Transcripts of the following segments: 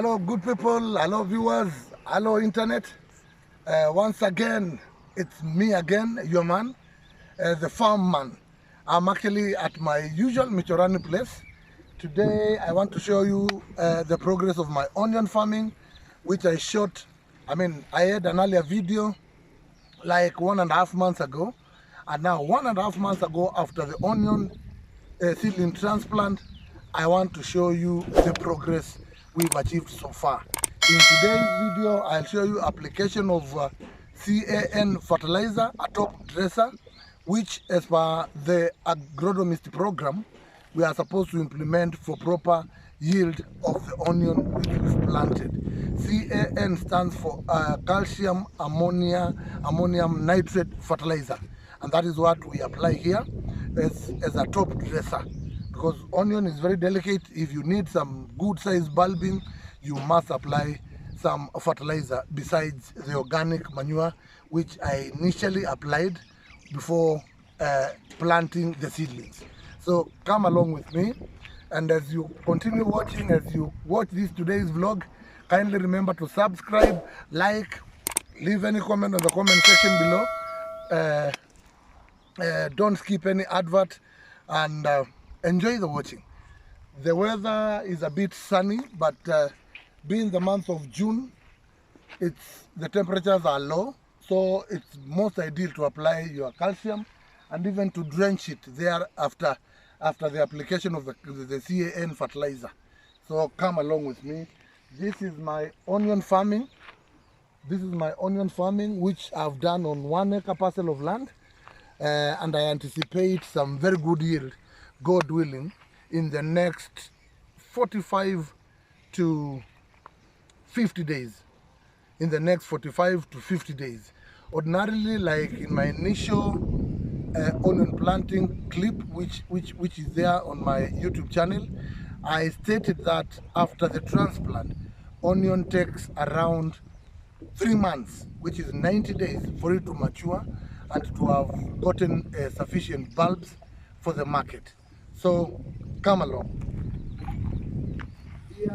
Hello, good people. Hello, viewers. Hello, internet. Once again, it's me again, your man, the farm man. I'm actually at my usual Michorani place. Today, I want to show you the progress of my onion farming, which I shot. I had an earlier video like 1.5 months ago. And now 1.5 months ago, after the onion seedling transplant, I want to show you the progress we've achieved so far. In today's video, I'll show you application of CAN fertilizer, a top dresser, which as per the agronomist program, we are supposed to implement for proper yield of the onion which we've planted. CAN stands for calcium ammonium nitrate fertilizer, and that is what we apply here as a top dresser, because onion is very delicate. If you need some good size bulbing, you must apply some fertilizer besides the organic manure which I initially applied before planting the seedlings. So come along with me, and as you continue watching, as you watch this today's vlog, kindly remember to subscribe, like, leave any comment on the comment section below. Don't skip any advert, and enjoy the watching. The weather is a bit sunny, but being the month of June, the temperatures are low, so it's most ideal to apply your calcium and even to drench it there after the application of the CAN fertilizer. So come along with me. This is my onion farming. This is my onion farming, which I've done on 1 acre parcel of land, and I anticipate some very good yield, God willing, in the next 45 to 50 days. In the next 45 to 50 days. Ordinarily, like in my initial onion planting clip, which is there on my YouTube channel, I stated that after the transplant, onion takes around 3 months, which is 90 days, for it to mature and to have gotten sufficient bulbs for the market. So come along. Here you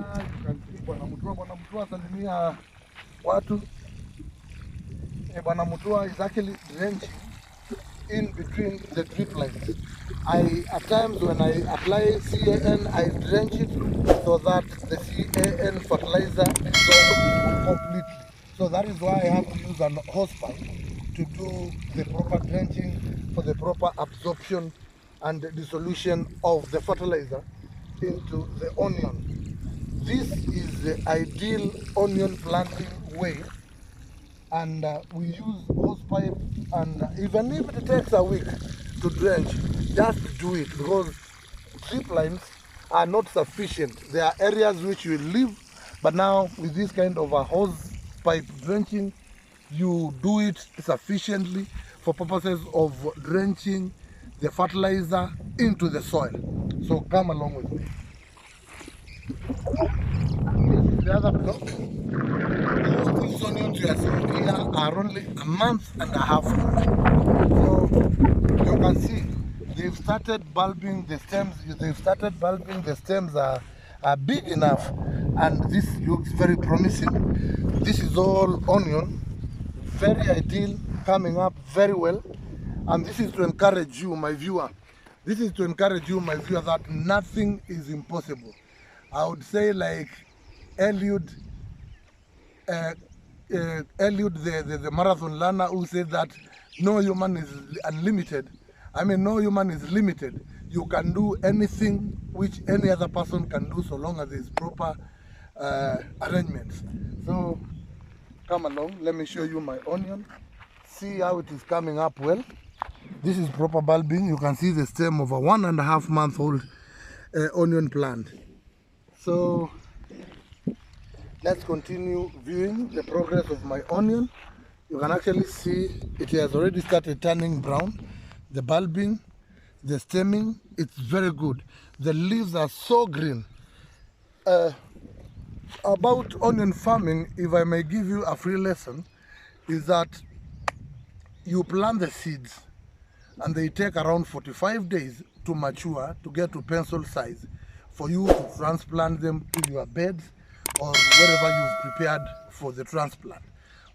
can see Bwana Mutua salimia watu. Bwana Mutua is actually drenching in between the drip lines. At times when I apply CAN, I drench it so that the CAN fertilizer is completely. So that is why I have to use an hose pipe to do the proper drenching for the proper absorption and dissolution of the fertilizer into the onion. This is the ideal onion planting way, and we use hose pipe, and even if it takes a week to drench, just do it, because drip lines are not sufficient. There are areas which will leave, but now with this kind of a hose pipe drenching, you do it sufficiently for purposes of drenching the fertilizer into the soil. So come along with me. This is the other block. These onions you are seeing here are only 1.5 months old. So you can see they've started bulbing the stems. The stems are big enough, and this looks very promising. This is all onion, very ideal, coming up very well. And this is to encourage you, my viewer. This is to encourage you, my viewer, that nothing is impossible. I would say, like Eliud, the marathon runner, who said that no human is unlimited. No human is limited. You can do anything which any other person can do, so long as there is proper arrangements. So come along, let me show you my onion. See how it is coming up well. This is proper bulbing. You can see the stem of a 1.5 month old onion plant. So let's continue viewing the progress of my onion. You can actually see it has already started turning brown. The bulbing, the stemming, it's very good. The leaves are so green. About onion farming, if I may give you a free lesson, is that you plant the seeds and they take around 45 days to mature, to get to pencil size, for you to transplant them to your beds or wherever you've prepared for the transplant.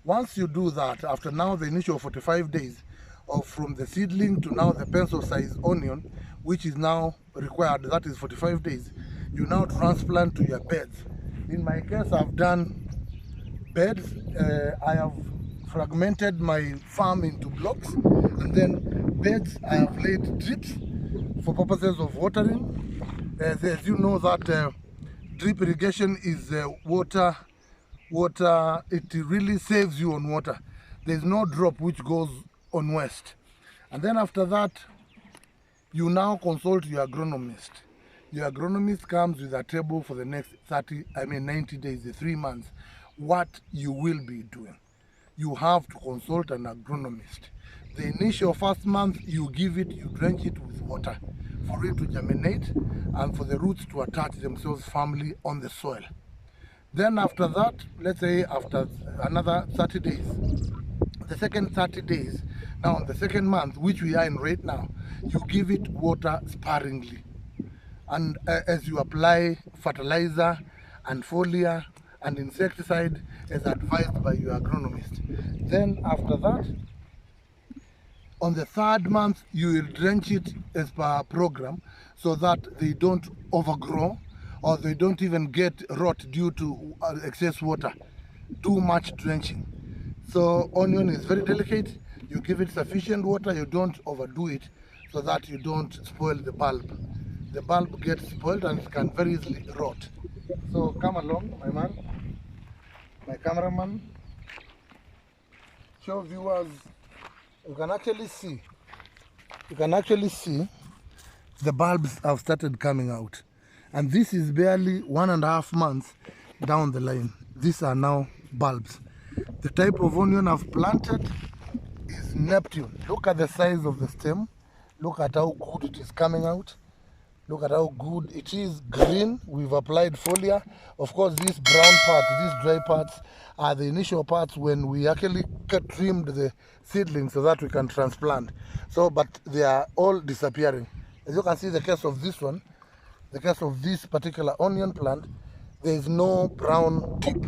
Once you do that, after now the initial 45 days, or from the seedling to now the pencil size onion, which is now required, that is 45 days, you now transplant to your beds. In my case, I've done beds. I have fragmented my farm into blocks, and then beds I have laid drips for purposes of watering. As you know that drip irrigation is water, it really saves you on water. There's no drop which goes on waste. And then after that, you now consult your agronomist. Your agronomist comes with a table for the next 90 days, the 3 months, what you will be doing. You have to consult an agronomist. The initial first month, you give it, you drench it with water for it to germinate and for the roots to attach themselves firmly on the soil. Then after that, let's say after another 30 days, the second 30 days, now on the second month, which we are in right now, you give it water sparingly. And as you apply fertilizer and foliar and insecticide as advised by your agronomist. Then after that, on the third month, you will drench it as per program so that they don't overgrow or they don't even get rot due to excess water, too much drenching. So onion is very delicate. You give it sufficient water, you don't overdo it so that you don't spoil the bulb. The bulb gets spoiled and it can very easily rot. So come along, my man, my cameraman. Show viewers, you can actually see the bulbs have started coming out. And this is barely 1.5 months down the line. These are now bulbs. The type of onion I've planted is Neptune. Look at the size of the stem. Look at how good it is coming out. Look at how good it is. Green. We've applied foliar. Of course, these brown parts, these dry parts, are the initial parts when we actually trimmed the seedlings so that we can transplant. So, but they are all disappearing. As you can see, the case of this one, the case of this particular onion plant, there is no brown tip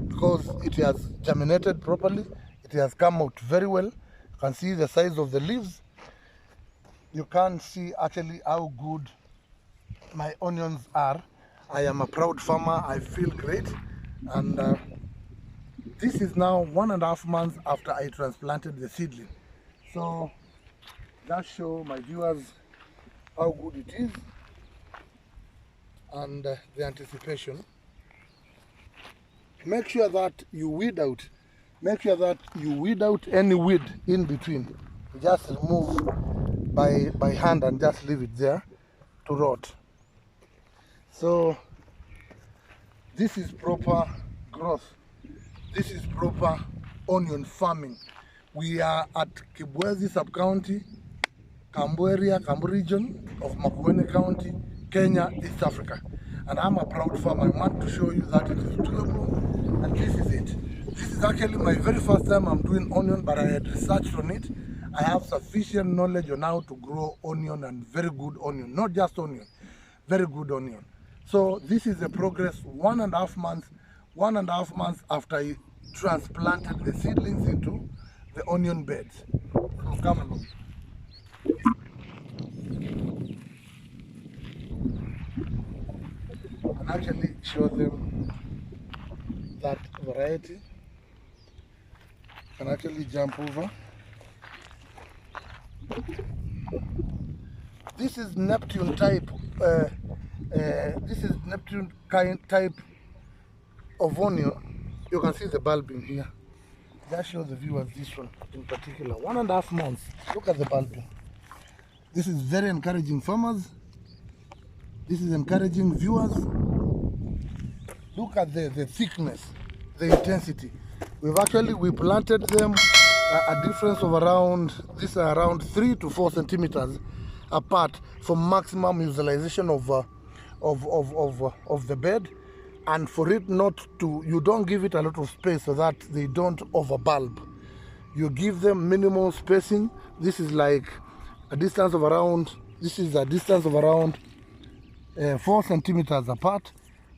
because it has germinated properly. It has come out very well. You can see the size of the leaves. You can see actually how good my onions are. I am a proud farmer. I feel great. And this is now 1.5 months after I transplanted the seedling. So just show my viewers how good it is and the anticipation. Make sure that you weed out. Make sure that you weed out any weed in between. Just remove by hand and just leave it there to rot. So this is proper growth. This is proper onion farming. We are at Kibwezi sub-county, Kambu area, Kambu region of Makueni County, Kenya, East Africa. And I'm a proud farmer. I want to show you that it is doable, and this is it. This is actually my very first time I'm doing onion, but I had researched on it. I have sufficient knowledge on how to grow onion, and very good onion, not just onion, very good onion. So this is the progress 1.5 months, 1.5 months after I transplanted the seedlings into the onion beds. So come along. And actually show them that variety. Can actually jump over. This is Neptune type. This is Neptune type of onion. You can see the bulb in here. Just show the viewers this one in particular. 1.5 months. Look at the bulbing. This is very encouraging farmers. This is encouraging viewers. Look at the thickness, the intensity. We planted them a difference of around 3 to 4 centimeters apart for maximum utilization of the bed, and for it not to, you don't give it a lot of space so that they don't overbulb. You give them minimal spacing. This is like a distance of around, 4 centimeters apart.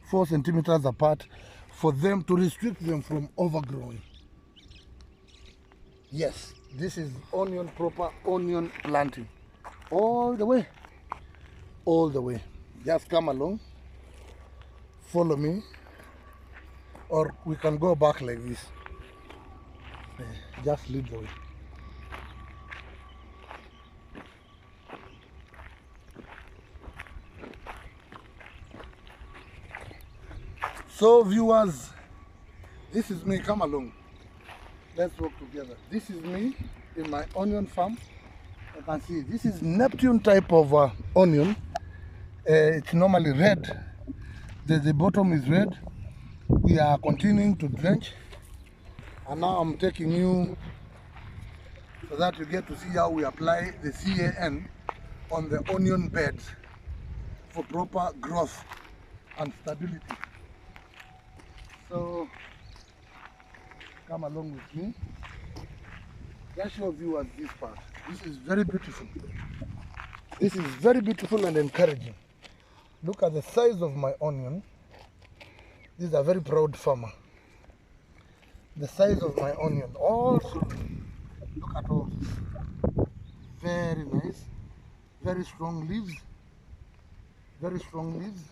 4 centimeters apart. for them to restrict them from overgrowing. Yes, this is proper onion planting. All the way. Just come along, follow me, or we can go back like this. Just lead the way. So viewers, this is me. Come along, let's work together. This is me in my onion farm. You can see this is Neptune type of onion. It's normally red. The bottom is red. We are continuing to drench, and now I'm taking you so that you get to see how we apply the CAN on the onion beds for proper growth and stability. So come along with me. Just show viewers this part. This is very beautiful. This is very beautiful and encouraging. Look at the size of my onion. This is a very proud farmer. The size of my onion. Also, look at all this. Very nice. Very strong leaves. Very strong leaves.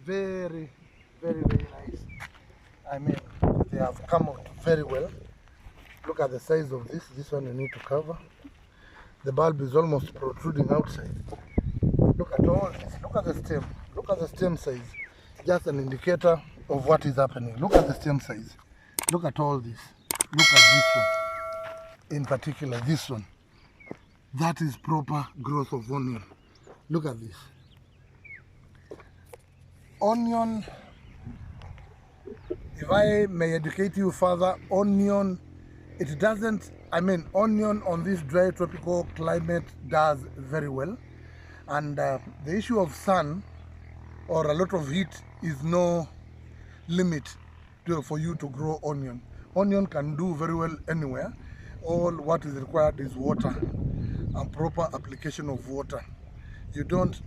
Very nice. I mean, they have come out very well. Look at the size of this. This one you need to cover. The bulb is almost protruding outside. Look at all this. Look at the stem. Look at the stem size. Just an indicator of what is happening. Look at the stem size. Look at all this. Look at this one. In particular, this one. That is proper growth of onion. Look at this. Onion, if I may educate you further, onion, onion on this dry tropical climate does very well. And the issue of sun or a lot of heat is no limit for you to grow onion. Onion can do very well anywhere. All what is required is water and proper application of water. You don't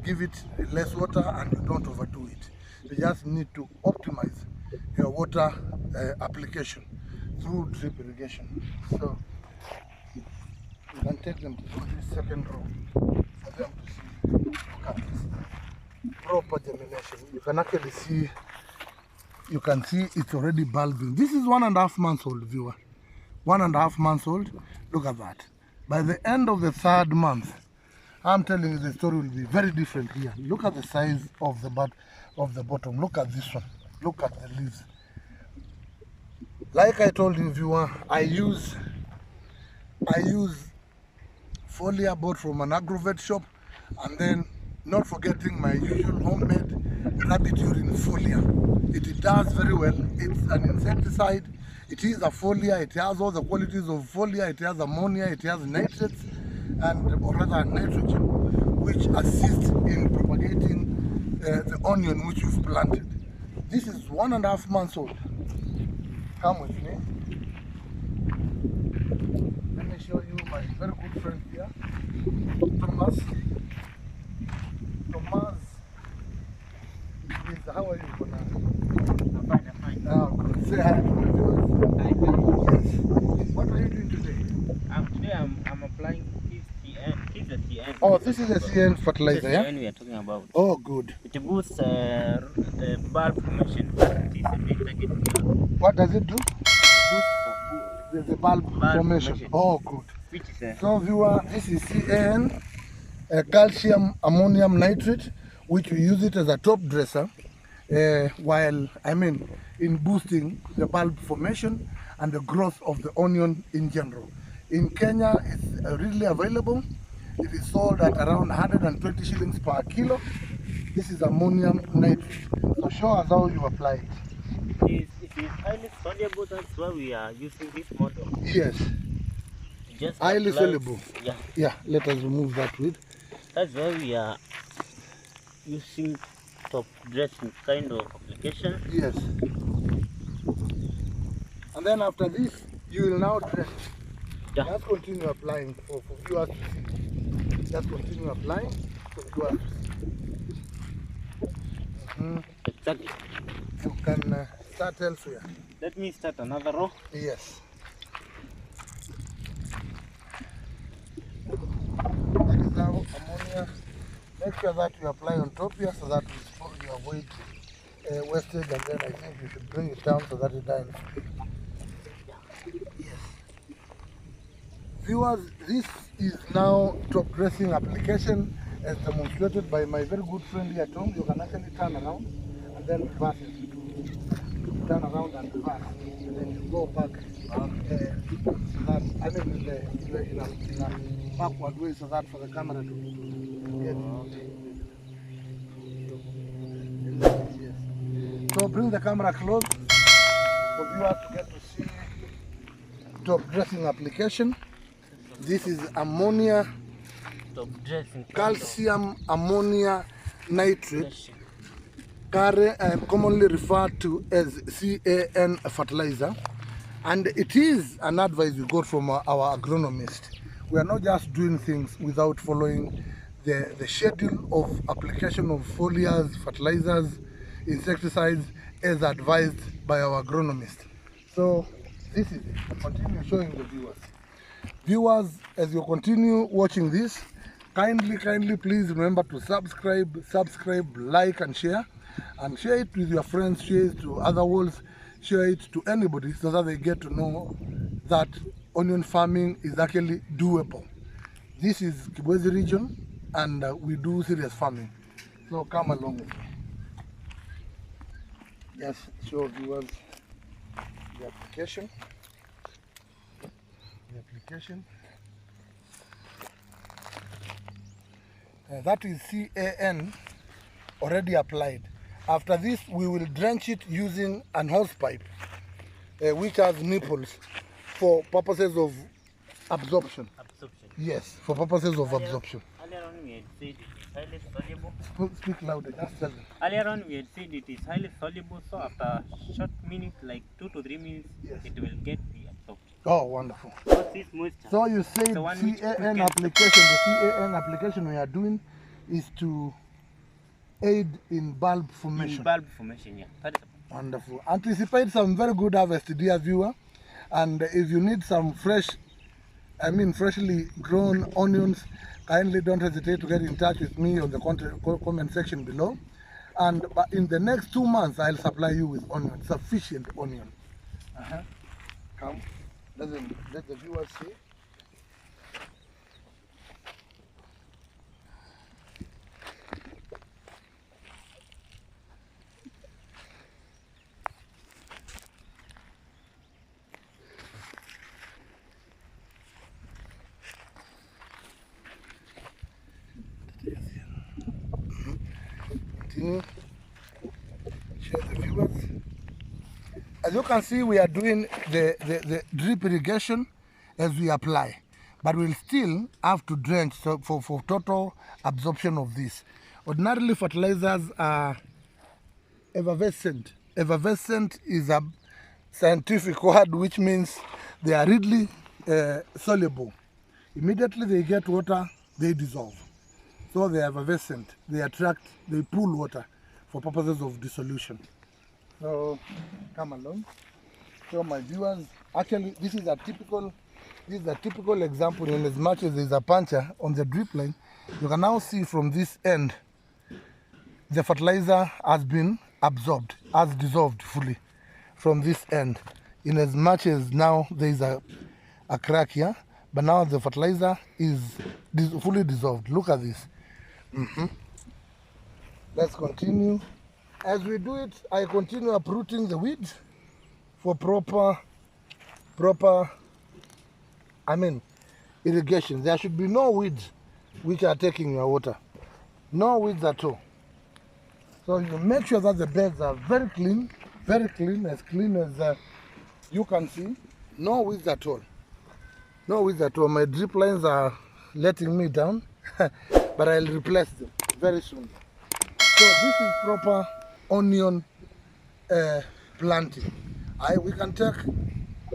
give it less water and you don't overdo it. You just need to optimize your water application through drip irrigation. So you can take them to this second row for them to see. Look at this. Proper germination. You can actually see, it's already bulbing. This is 1.5 months old, viewer. 1.5 months old. Look at that. By the end of the 3rd month, I'm telling you the story will be very different here. Look at the size of the bottom. Look at this one. Look at the leaves. Like I told you, viewer, I use foliar bought from an agrovet shop, and then not forgetting my usual homemade rabbit urine foliar. It does very well. It's an insecticide. It is a foliar. It has all the qualities of foliar. It has ammonia. It has nitrates, or rather nitrogen, which assists in propagating the onion which you've planted. This is 1.5 months old. Come with me. Let me show you my very good friend here, Thomas. Please, how are you, Bona? I'm fine. Now, say hi to my viewers. Hi. Yes. What are you doing today? Today I'm applying CN. This is the CN. Oh, this is a CN fertilizer, yeah? This is the CN we are talking about. Oh, good. It boosts the bulb formation. It is a big target here. What does it do? The bulb formation. Oh, good. Which is So, viewer, this is CN, calcium ammonium nitrate, which we use it as a top dresser, in boosting the bulb formation and the growth of the onion in general. In Kenya, it's readily available. It is sold at around 120 shillings per kilo. This is ammonium nitrate. So show us how you apply it. It is highly soluble. That's why we are using this model. Yes. Just highly soluble. Yeah. Yeah, let us remove that with. That's why we are using top dressing kind of application. Yes. And then after this, you will now dress. Yeah. Just continue applying for viewers to see. Just continue applying for viewers to see. Exactly. Good. can start elsewhere. Let me start another row. Yes. That is how ammonia. Make sure that you apply on top here so that you avoid wastage, and then I think you should bring it down so that it dies. Yes. Viewers, this is now top dressing application as demonstrated by my very good friend here at home. You can actually turn around and then reverse it. Turn around and reverse. And then you go back in a backward way so that for the camera to get yes. So bring the camera close for viewers to get to see top dressing application. This is ammonia, Top dressing. calcium ammonia nitrate, commonly referred to as CAN fertilizer, and it is an advice we got from our agronomist. We are not just doing things without following the schedule of application of foliars, fertilizers, insecticides as advised by our agronomist. So this is it. I'll continue showing the viewers. Viewers, as you continue watching this, kindly please remember to subscribe, like and share it with your friends, share it to other worlds, share it to anybody so that they get to know that onion farming is actually doable. This is Kibwezi region and we do serious farming. So come along with me. Just show viewers the application. That is CAN already applied. After this, we will drench it using an hose pipe, which has nipples for purposes of absorption. Yes, for purposes of absorption. Earlier on we had said it is highly soluble. Speak louder, just tell them. Earlier on we had said it is highly soluble, so after a short minute, like 2 to 3 minutes, Yes. it will get the absorption. Oh, wonderful. What's this moisture? So you say The one which CAN quickens application, the CAN application we are doing is to aid in bulb formation. In bulb formation, yeah. That is a Wonderful. Anticipate some very good harvest, dear viewer. And if you need some freshly grown onions, kindly don't hesitate to get in touch with me on the comment section below. And in the next 2 months, I'll supply you with onion, sufficient onion. Come, let the viewers see. Continue. Show the viewers. As you can see, we are doing the drip irrigation as we apply, but we'll still have to drench for total absorption of this. Ordinarily, fertilizers are effervescent. Effervescent is a scientific word which means they are readily soluble. Immediately they get water, they dissolve. So they are effervescent. They attract, they pull water for purposes of dissolution. So come along. So my viewers, actually this is a typical example, in as much as there is a puncture on the drip line. You can now see from this end the fertilizer has been absorbed, has dissolved fully from this end, in as much as now there is a crack here, but now the fertilizer is fully dissolved. Look at this. Let's continue. As we do it, I continue uprooting the weeds for proper irrigation. There should be no weeds which are taking your water. No weeds at all. So you make sure that the beds are very clean as you can see. No weeds at all. No weeds at all. My drip lines are letting me down, but I'll replace them very soon. So this is proper onion planting. We can take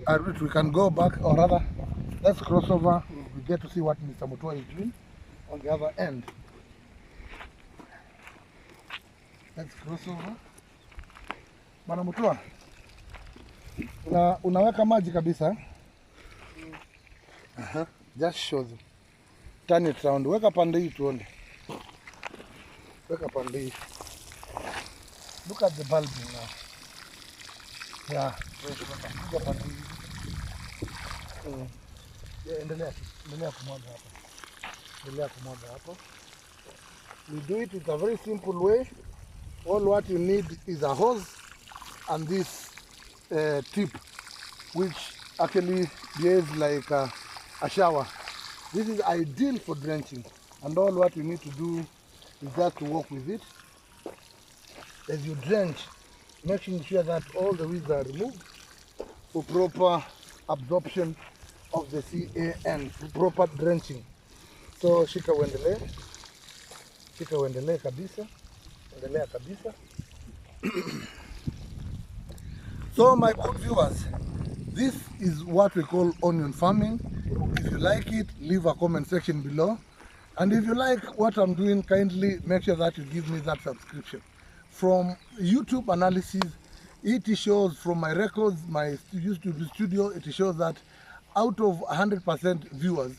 a route, we can go back, or rather, let's cross over. We get to see what Mr. Mutua is doing on the other end. Let's cross over. Bwana Mutua, unaweka maji kabisa. Just show them. Turn it round. Weka pande hii tuone. Weka pande hii. Look at the bulbing now. Yeah. Weka pande hii. Endelea kumwaga hapa. Endelea kumwaga hapo. We do it in a very simple way. All what you need is a hose and this tip, which actually behaves like a shower. This is ideal for drenching, and all what you need to do is just to work with it. As you drench, making sure that all the weeds are removed for proper absorption of the CAN, for proper drenching. So shika uendelee kabisa. Endelea kabisa. So my good viewers, this is what we call onion farming. If you like it, leave a comment section below. And if you like what I'm doing, kindly make sure that you give me that subscription. From YouTube analysis, it shows from my records, my YouTube studio, it shows that out of 100% viewers,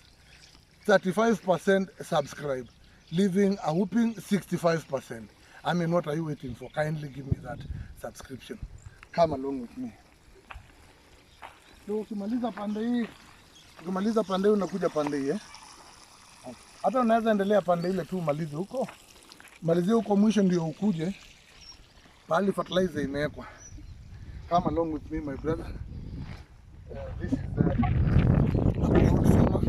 35% subscribe, leaving a whooping 65%. I mean, what are you waiting for? Kindly give me that subscription. Come along with me. So, ukimaliza pande hii unakuja pande hii. Hata unaweza endelea pande ile tu umalize huko. Malizie huko mwisho ndio ukuje pale fertilizer imewekwa. Come along with me, my brother. This is the old farmer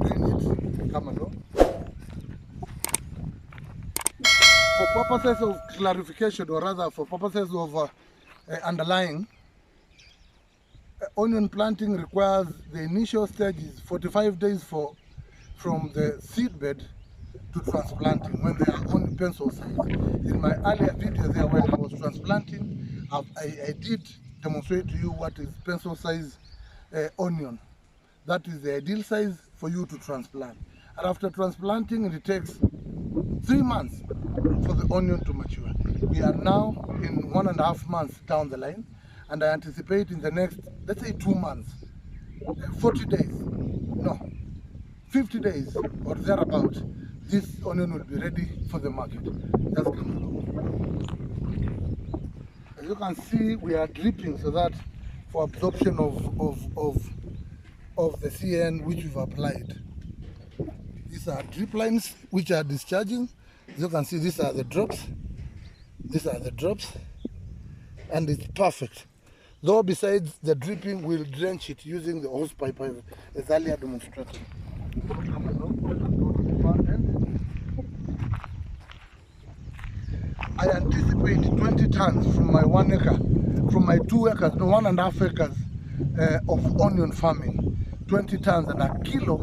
doing it. Come along. For purposes of clarification, or rather for purposes of underlying, onion planting requires the initial stage is 45 days from the seed bed to transplanting when they are on pencil size. In my earlier video there, when I was transplanting, I did demonstrate to you what is pencil size onion. That is the ideal size for you to transplant. And after transplanting, it takes 3 months for the onion to mature. We are now in 1.5 months down the line, and I anticipate in the next, let's say 2 months, 40 days, no, 50 days or thereabout, this onion will be ready for the market. Just come along. As you can see, we are dripping so that for absorption of the CN which we've applied. These are drip lines which are discharging. As you can see, these are the drops. These are the drops, and it's perfect. Though besides the dripping, we'll drench it using the hose pipe as earlier demonstrated. I anticipate 20 tons from my 1 acre, from my 2 acres, no, 1.5 acres of onion farming. 20 tons, and a kilo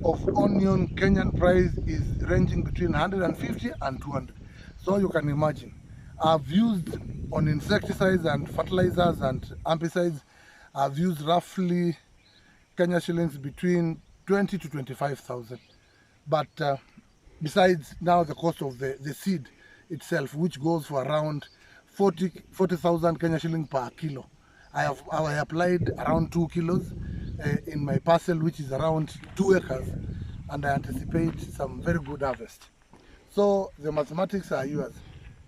of onion Kenyan price is ranging between 150 and 200. So you can imagine, I've used on insecticides and fertilizers and herbicides, I've used roughly Kenya shillings between 20 to 25,000. But besides now the cost of the seed itself, which goes for around 40,000 Kenya shilling per kilo. I applied around 2 kilos in my parcel, which is around 2 acres, and I anticipate some very good harvest. So the mathematics are yours.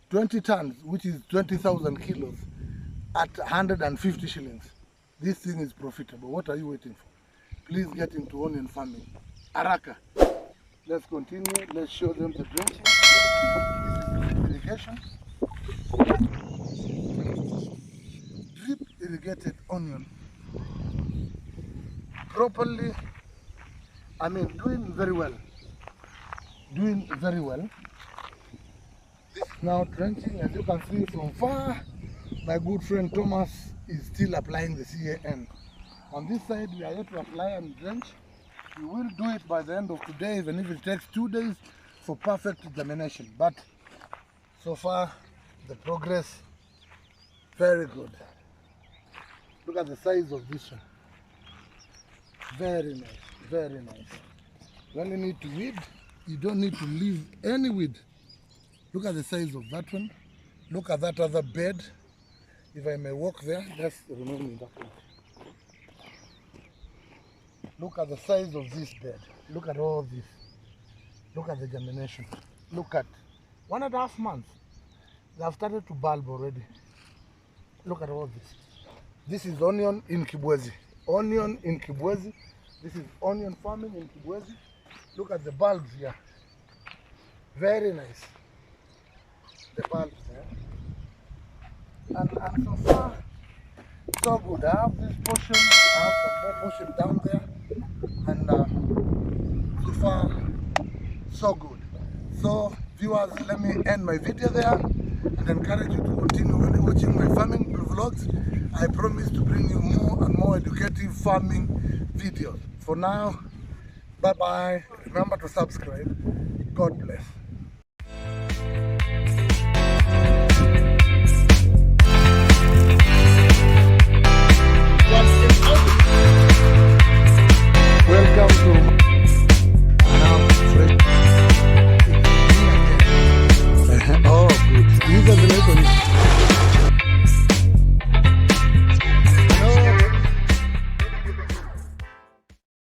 20 tons, which is 20,000 kilos at 150 shillings. This thing is profitable. What are you waiting for? Please get into onion farming. Araka. Let's continue. Let's show them the drenching. This is irrigation. Drip irrigated onion. Properly, I mean, doing very well. Doing very well. This is now drenching, as you can see from far. My good friend Thomas is still applying the CAN. On this side, we are yet to apply and drench. We will do it by the end of today, even if it takes 2 days for perfect germination. But so far, the progress, very good. Look at the size of this one. Very nice, very nice. You only need to weed. You don't need to leave any weed. Look at the size of that one. Look at that other bed. If I may walk there, just remove me that way. Look at the size of this bed. Look at all this. Look at the germination. Look at 1.5 months. They have started to bulb already. Look at all this. This is onion in Kibwezi. Onion in Kibwezi. This is onion farming in Kibwezi. Look at the bulbs here. Very nice. The bulbs there. And so far, so good. I have this portion. I have some more portion down there. And so far, so good. So viewers, let me end my video there and encourage you to continue watching my farming vlogs. I promise to bring you more and more educative farming videos. For now, bye bye. Remember to subscribe. God bless.